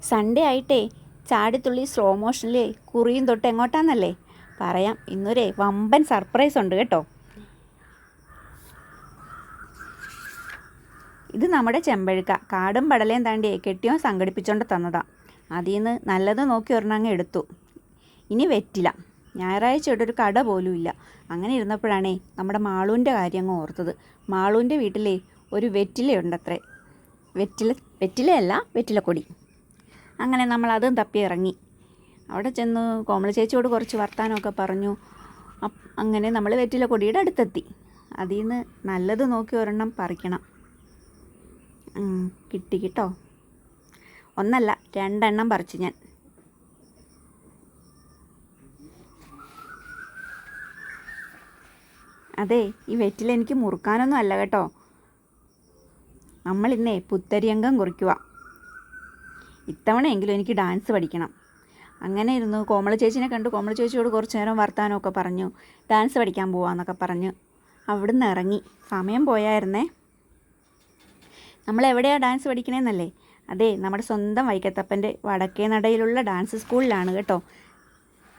Sunday ആയിട്ടേ ചാടിത്തുള്ളി slow മോഷനിലേ കുറിയും തൊട്ട് എങ്ങോട്ടാന്നല്ലേ പറയാം. ഇന്നൊരു വമ്പൻ സർപ്രൈസ് ഉണ്ട് കേട്ടോ. ഇത് നമ്മുടെ ചെമ്പഴുക്ക കാടും പടലയും താണ്ടിയേ കെട്ടിയോ സംഘടിപ്പിച്ചുകൊണ്ട് തന്നതാ. അതിൽ നിന്ന് നല്ലത് നോക്കി ഒരെണ്ണങ്ങ് എടുത്തു. ഇനി വെറ്റില. ഞായറാഴ്ച ഒരു കട പോലും ഇല്ല. അങ്ങനെ ഇരുന്നപ്പോഴാണേ നമ്മുടെ മാളൂൻ്റെ കാര്യം അങ്ങ് ഓർത്തത്. മാളൂൻ്റെ വീട്ടിലേ ഒരു വെറ്റിലയുണ്ടത്രേ. വെറ്റിലയല്ല, വെറ്റിലക്കൊടി. അങ്ങനെ നമ്മൾ അതും തപ്പി ഇറങ്ങി. അവിടെ ചെന്ന് കോമള ചേച്ചിയോട് കുറച്ച് വർത്താനമൊക്കെ പറഞ്ഞു. അങ്ങനെ നമ്മൾ വെറ്റിലക്കൊടിയുടെ അടുത്തെത്തി. അതിൽ നിന്ന് നല്ലത് നോക്കി ഒരെണ്ണം പറിക്കണം. കിട്ടി കേട്ടോ. ഒന്നല്ല 2 എണ്ണം പറിച്ചു ഞാൻ. അതെ, ഈ വെറ്റില എനിക്ക് മുറുക്കാനൊന്നും അല്ല കേട്ടോ. നമ്മളിന്നേ പുത്തരിയങ്കം കുറിക്കുക. ഇത്തവണയെങ്കിലും എനിക്ക് ഡാൻസ് പഠിക്കണം. അങ്ങനെ ഇരുന്നു കോമള ചേച്ചിനെ കണ്ടു. കോമള ചേച്ചിയോട് കുറച്ച് നേരം വർത്താനമൊക്കെ പറഞ്ഞു. ഡാൻസ് പഠിക്കാൻ പോവാന്നൊക്കെ പറഞ്ഞു അവിടുന്ന് ഇറങ്ങി. സമയം പോയായിരുന്നേ. നമ്മളെവിടെയാണ് ഡാൻസ് പഠിക്കണേന്നല്ലേ? അതെ, നമ്മുടെ സ്വന്തം വൈക്കത്തപ്പൻ്റെ വടക്കേ നടയിലുള്ള ഡാൻസ് സ്കൂളിലാണ് കേട്ടോ.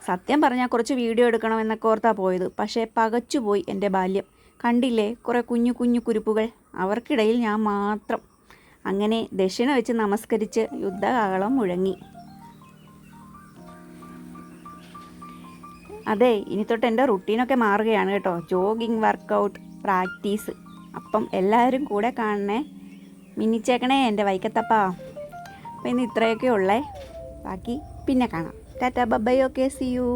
സത്യം പറഞ്ഞാൽ കുറച്ച് വീഡിയോ എടുക്കണമെന്നൊക്കെ ഓർത്താണ് പോയത്. പക്ഷേ പകച്ചുപോയി എൻ്റെ ബാല്യം. കണ്ടില്ലേ കുറേ കുഞ്ഞു കുഞ്ഞു കുരുപ്പുകൾ, അവർക്കിടയിൽ ഞാൻ മാത്രം. അങ്ങനെ ദക്ഷിണ വെച്ച് നമസ്കരിച്ച് യുദ്ധകാഹളം മുഴങ്ങി. അതെ, ഇനി തൊട്ട് എൻ്റെ റുട്ടീനൊക്കെ മാറുകയാണ് കേട്ടോ. Jogging, workout, practice. അപ്പം എല്ലാവരും കൂടെ കാണണേ, മിന്നിച്ചേക്കണേ എൻ്റെ വൈക്കത്തപ്പാ. അപ്പോൾ ഇന്ന് ഇത്രയൊക്കെ ഉള്ളേ. ബാക്കി പിന്നെ കാണാം. Tata bye. Okay, see U.